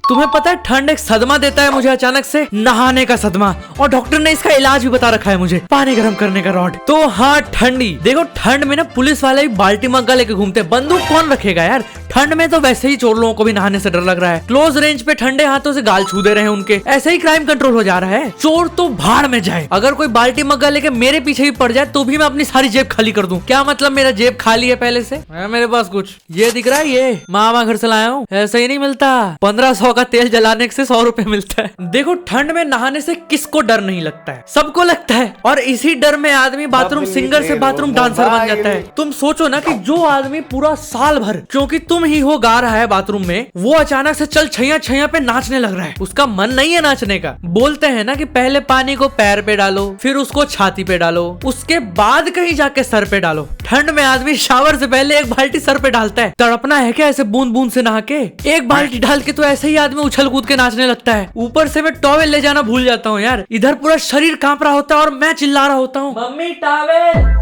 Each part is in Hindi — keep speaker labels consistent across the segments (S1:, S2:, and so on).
S1: तुम्हें पता है ठंड एक सदमा देता है मुझे, अचानक से नहाने का सदमा, और डॉक्टर ने इसका इलाज भी बता रखा है मुझे, पानी गर्म करने का रॉड। तो हाँ ठंडी, देखो ठंड में ना पुलिस वाले भी बाल्टी मग्गा लेके घूमते, बंदूक कौन रखेगा यार। ठंड में तो वैसे ही चोर लोगों को भी नहाने से डर लग रहा है, क्लोज रेंज पे ठंडे हाथों से गाल छू दे रहे हैं उनके, ऐसे ही क्राइम कंट्रोल हो जा रहा है। चोर तो भाड़ में जाए, अगर कोई बाल्टी मग्गा लेके मेरे पीछे भी पड़ जाए तो भी मैं अपनी सारी जेब खाली कर दूं। क्या मतलब मेरा जेब खाली है पहले से, है मेरे पास कुछ। ये दिख रहा है, ये मामा घर से लाया हूँ, ऐसे ही नहीं मिलता, 1500 का तेल जलाने से 100 रुपए मिलता है। देखो ठंड में नहाने से किसको डर नहीं लगता है, सबको लगता है, और इसी डर में आदमी बाथरूम सिंगर से बाथरूम डांसर बन जाता है। तुम सोचो ना कि जो आदमी पूरा साल भर क्योंकि तुम ही हो गा रहा है बाथरूम में, वो अचानक से चल छैया छैया पे नाचने लग रहा है, उसका मन नहीं है नाचने का। बोलते हैं ना कि पहले पानी को पैर पे डालो, फिर उसको छाती पे डालो, उसके बाद कहीं जाके सर पे डालो। ठंड में आदमी शावर से पहले एक बाल्टी सर पे डालता है। तड़पना है क्या ऐसे बूंद बूंद से नहा के? एक बाल्टी डाल के तो ऐसे ही आदमी उछल कूद के नाचने लगता है। ऊपर से मैं टॉवेल ले जाना भूल जाता हूँ यार, इधर पूरा शरीर कांप रहा होता है और मैं चिल्ला रहा होता हूँ, मम्मी टॉवेल।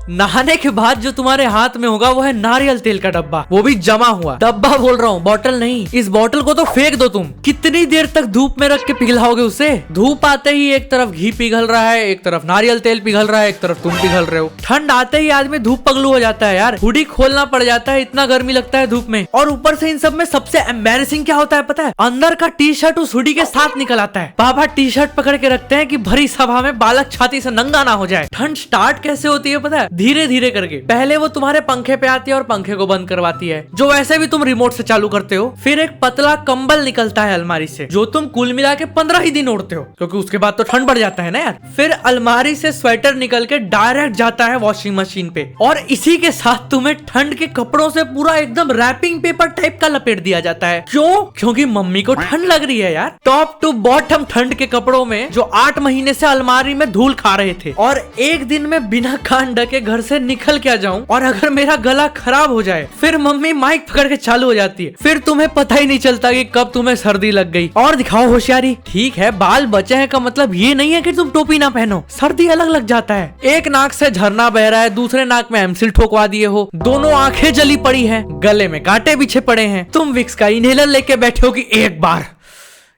S1: नहाने के बाद जो तुम्हारे हाथ में होगा वो है नारियल तेल का डब्बा, वो भी जमा हुआ डब्बा, बोल रहा हूँ बोतल नहीं। इस बोतल को तो फेंक दो तुम, कितनी देर तक धूप में रख के पिघलाओगे उसे? धूप आते ही एक तरफ घी पिघल रहा है, एक तरफ नारियल तेल पिघल रहा है, एक तरफ तुम पिघल रहे हो। ठंड आते ही आदमी धूप पगलू हो जाता है यार, हुडी खोलना पड़ जाता है, इतना गर्मी लगता है धूप में। और ऊपर से इन सब में सबसे एम्बैरेसिंग क्या होता है पता है? अंदर का टी शर्ट उस हुडी के साथ निकल आता है। पापा टी शर्ट पकड़ के रखते हैं कि भरी सभा में बालक छाती से नंगा ना हो जाए। ठंड स्टार्ट कैसे होती है पता है? धीरे धीरे करके। पहले वो तुम्हारे पंखे पे आती है और पंखे को बंद करवाती है, जो वैसे भी तुम रिमोट से चालू करते हो। फिर एक पतला कंबल निकलता है अलमारी से, जो तुम कुल मिला के 15 ही दिन ओढ़ते हो, क्योंकि उसके बाद तो ठंड बढ़ जाता है ना यार। फिर अलमारी से स्वेटर निकल के डायरेक्ट जाता है वॉशिंग मशीन पे, और इसी के साथ तुम्हें ठंड के कपड़ों से पूरा एकदम रैपिंग पेपर टाइप का लपेट दिया जाता है। क्यों? क्योंकि मम्मी को ठंड लग रही है यार। टॉप टू बॉटम ठंड के कपड़ों में, जो 8 महीने से अलमारी में धूल खा रहे थे, और एक दिन में बिना कान ढके घर से निकल क्या जाऊं, और अगर मेरा गला खराब हो जाए, फिर मम्मी माइक पकड़ के चालू हो जाती है। फिर तुम्हें पता ही नहीं चलता कि कब तुम्हें सर्दी लग गई। और दिखाओ होशियारी। ठीक है, बाल बचे हैं का मतलब ये नहीं है कि तुम टोपी ना पहनो, सर्दी अलग लग जाता है। एक नाक से झरना बह रहा है, दूसरे नाक में एमसिल ठोकवा दिए हो, दोनों आंखें जली पड़ी हैं, गले में कांटे बिछे पड़े हैं, तुम विक्स का इनहेलर लेके बैठे हो कि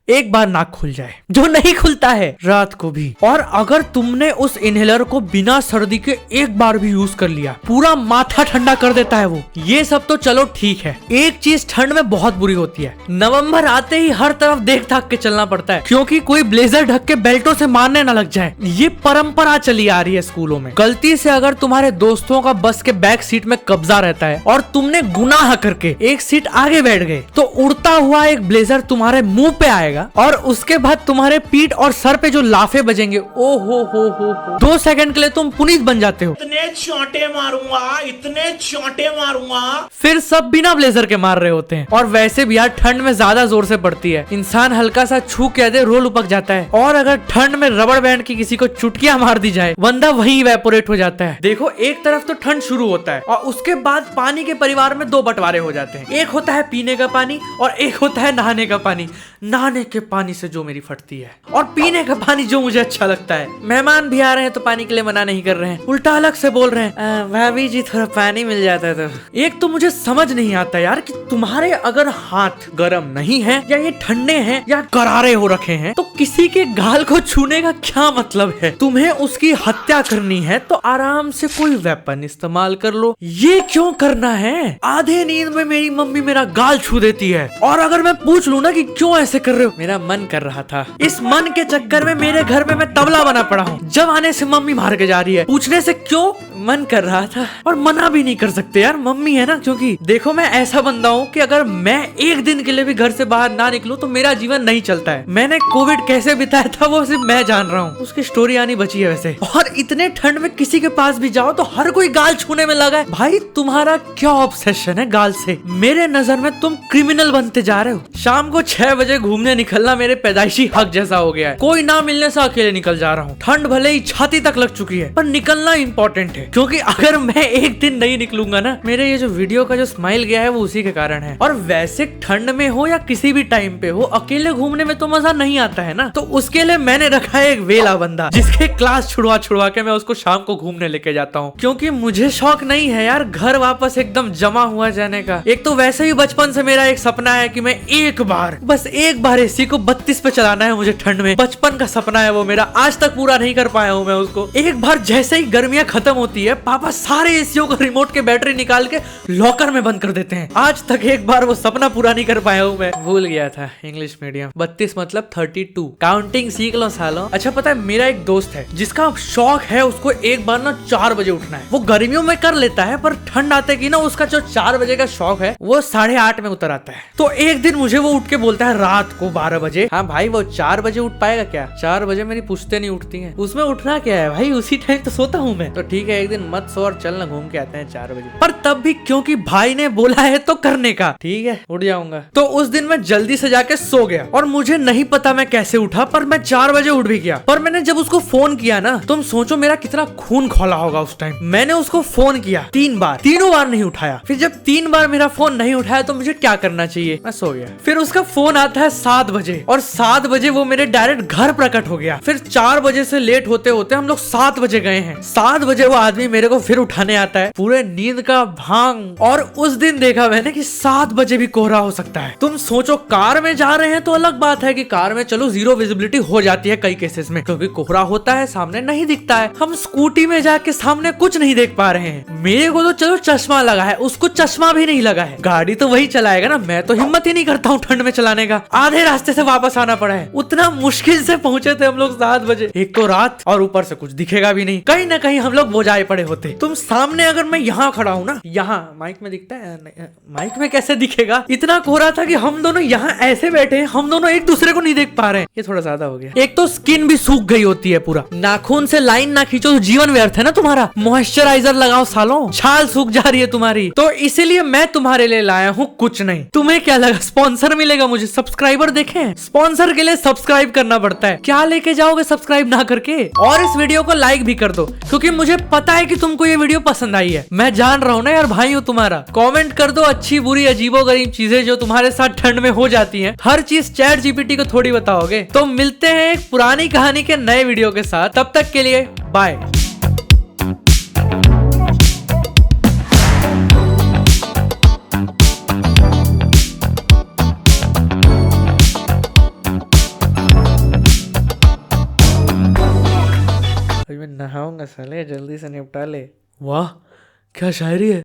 S1: एक बार नाक खुल जाए, जो नहीं खुलता है रात को भी। और अगर तुमने उस इनहेलर को बिना सर्दी के एक बार भी यूज कर लिया, पूरा माथा ठंडा कर देता है वो। ये सब तो चलो ठीक है, एक चीज ठंड में बहुत बुरी होती है, नवंबर आते ही हर तरफ देख ताक के चलना पड़ता है, क्योंकि कोई ब्लेजर ढक के बेल्टों से मारने न लग जाए। ये परंपरा चली आ रही है स्कूलों में। गलती से अगर तुम्हारे दोस्तों का बस के बैक सीट में कब्जा रहता है और तुमने गुनाह करके एक सीट आगे बैठ गए, तो उड़ता हुआ एक ब्लेजर तुम्हारे मुंह पे आएगा, और उसके बाद तुम्हारे पीठ और सर पे जो लाफे बजेंगे, ओ हो 2 सेकंड के लिए तुम पुनीत बन जाते हो।
S2: इतने चोंटे मारूंगा।
S1: फिर सब बिना ब्लेजर के मार रहे होते हैं। और वैसे भी यार ठंड में ज्यादा जोर से पड़ती है, इंसान हल्का सा छू के दे रो लुपक जाता है। और अगर ठंड में रबड़ बैंड की किसी को चुटकियां मार दी जाए, बंदा वहीं इवेपोरेट हो जाता है। देखो एक तरफ तो ठंड शुरू होता है, और उसके बाद पानी के परिवार में 2 बंटवारे हो जाते हैं। एक होता है पीने का पानी, और एक होता है नहाने का पानी। नहाने के पानी से जो मेरी फटती है, और पीने का पानी जो मुझे अच्छा लगता है। मेहमान भी आ रहे हैं तो पानी के लिए मना नहीं कर रहे हैं, उल्टा अलग से बोल रहे हैं, भाभी जी थोड़ा पानी मिल जाता है तो। एक तो मुझे समझ नहीं आता यार कि तुम्हारे अगर हाथ गर्म नहीं है, या ये ठंडे हैं, या करारे हो रखे हैं, तो किसी के गाल को छूने का क्या मतलब है? तुम्हें उसकी हत्या करनी है तो आराम से कोई वेपन इस्तेमाल कर लो, ये क्यों करना है? आधे नींद में मेरी मम्मी मेरा गाल छू देती है, और अगर मैं पूछ लूं ना कि क्यों ऐसे कर रहे हो, मेरा मन कर रहा था। इस मन के चक्कर में मेरे घर में मैं तबला बना पड़ा हूँ। जब आने से मम्मी मार के जा रही है, पूछने से क्यों, मन कर रहा था। और मना भी नहीं कर सकते यार, मम्मी है ना। क्योंकि देखो मैं ऐसा बंदा हूँ कि अगर मैं एक दिन के लिए भी घर से बाहर ना निकलूं तो मेरा जीवन नहीं चलता है। मैंने कोविड कैसे बिताया था वो सिर्फ मैं जान रहा हूँ, उसकी स्टोरी आनी बची है वैसे। और इतने ठंड में किसी के पास भी जाओ तो हर कोई गाल छूने में लगा है। भाई तुम्हारा क्या ऑब्सेशन है गाल से? मेरे नजर में तुम क्रिमिनल बनते जा रहे हो। शाम को 6 बजे घूमने निकलना मेरे पैदाइशी हक जैसा हो गया है। कोई ना मिलने से अकेले निकल जा रहा हूँ। ठंड भले ही छाती तक लग चुकी है, पर निकलना इम्पोर्टेंट है। क्योंकि अगर मैं एक दिन नहीं निकलूंगा ना, मेरे ये जो वीडियो का जो स्माइल गया है वो उसी के कारण है। और वैसे ठंड में हो या किसी भी टाइम पे हो, अकेले घूमने में तो मजा नहीं आता है ना। तो उसके लिए मैंने रखा है एक वेला बंदा, जिसके क्लास छुड़वा छुड़वा के मैं उसको शाम को घूमने लेके जाता हूँ। क्योंकि मुझे शौक नहीं है यार घर वापस एकदम जमा हुआ जाने का। एक तो वैसे ही बचपन से मेरा एक सपना है कि मैं बस एक बार एसी को 32 पे चलाना है मुझे ठंड में। बचपन का सपना है वो मेरा, आज तक पूरा नहीं कर पाया हूँ मैं उसको। एक बार जैसे ही गर्मियां खत्म होती है, पापा सारे एसीओ को रिमोट के बैटरी निकाल के लॉकर में बंद कर देते हैं। आज तक एक बार वो सपना पूरा नहीं कर पाया हूँ मैं। भूल गया था इंग्लिश मीडियम। 32 मतलब 32, काउंटिंग सीख लो सालों। अच्छा पता है, मेरा एक दोस्त है जिसका शौक है उसको एक बार ना 4 बजे उठना है। वो गर्मियों में कर लेता है, पर ठंड आते की ना उसका जो 4 बजे का शौक है वो 8:30 में उतर आता है। तो एक दिन मुझे वो उठ के बोलता है रात को 12 बजे, हाँ भाई वो 4 बजे उठ पाएगा क्या? 4 बजे मेरी पुश्ते नहीं उठती हैं, उसमें उठना क्या है भाई, उसी टाइम तो सोता हूँ मैं। तो ठीक है एक दिन मत सो और चल ना घूम के आते हैं 4 बजे। पर तब भी क्योंकि भाई ने बोला है तो करने का, ठीक है उठ जाऊंगा। तो उस दिन मैं जल्दी से जाके सो गया और मुझे नहीं पता मैं कैसे उठा, पर मैं 4 बजे उठ भी गया। पर मैंने जब उसको फोन किया ना, तुम सोचो मेरा कितना खून खौला होगा उस टाइम। मैंने उसको फोन किया 3 बार, तीनों बार नहीं उठाया। फिर जब 3 बार मेरा फोन नहीं उठाया तो मुझे क्या करना चाहिए, मैं सो गया। फिर उसका फोन आता है 7 बजे और 7 बजे वो मेरे डायरेक्ट घर प्रकट हो गया। फिर 4 बजे से लेट होते होते हम लोग 7 बजे गए हैं। 7 बजे वो आदमी मेरे को फिर उठाने आता है, पूरे नींद का भांग। और उस दिन देखा मैंने कि 7 बजे भी कोहरा हो सकता है। तुम सोचो कार में जा रहे हैं तो अलग बात है कि कार में चलो 0 विजिबिलिटी हो जाती है कई केसेस में, क्योंकि कोहरा होता है सामने नहीं दिखता है। हम स्कूटी में जाके सामने कुछ नहीं देख पा रहे हैं। मेरे को तो चलो चश्मा लगा है, उसको चश्मा भी नहीं लगा है। गाड़ी तो वही चलाएगा ना, मैं तो हिम्मत ही नहीं करता हूँ ठंड में चलाने का। आधे रास्ते से वापस आना पड़ा है। उतना मुश्किल से पहुंचे थे हम लोग 7 बजे। एक तो रात और ऊपर से कुछ दिखेगा भी नहीं, कहीं ना कहीं हम लोग बोझाए पड़े होते। तुम सामने अगर मैं यहाँ खड़ा हूँ ना, यहाँ माइक में दिखता है, माइक में कैसे दिखेगा, इतना कोहरा था कि हम दोनों यहाँ ऐसे बैठे हैं, हम दोनों एक दूसरे को नहीं देख पा रहे हैं। ये थोड़ा ज्यादा हो गया। एक तो स्किन भी सूख गई होती है पूरा, नाखून से लाइन ना खींचो तो जीवन व्यर्थ है ना तुम्हारा। मॉइस्चराइजर लगाओ सालों, छाल सूख जा रही है तुम्हारी। तो इसीलिए मैं तुम्हारे लिए लाया हूँ कुछ नहीं। तुम्हें क्या लगा स्पॉन्सर मिलेगा मुझे? सब्सक्राइबर देखें, स्पॉन्सर के लिए सब्सक्राइब करना पड़ता है। क्या लेके जाओगे सब्सक्राइब ना करके? और इस वीडियो को लाइक भी कर दो, क्योंकि मुझे पता है कि तुमको ये वीडियो पसंद आई है। मैं जान रहा हूँ ना यार, भाई हूँ तुम्हारा। कमेंट कर दो अच्छी बुरी अजीबोगरीब चीजें जो तुम्हारे साथ ठंड में हो जाती हैं। हर चीज चैट जीपीटी को थोड़ी बताओगे। तो मिलते हैं एक पुरानी कहानी के नए वीडियो के साथ, तब तक के लिए बाय। मैं नहाऊंगा साले, जल्दी से निपटा ले। वाह क्या शायरी है।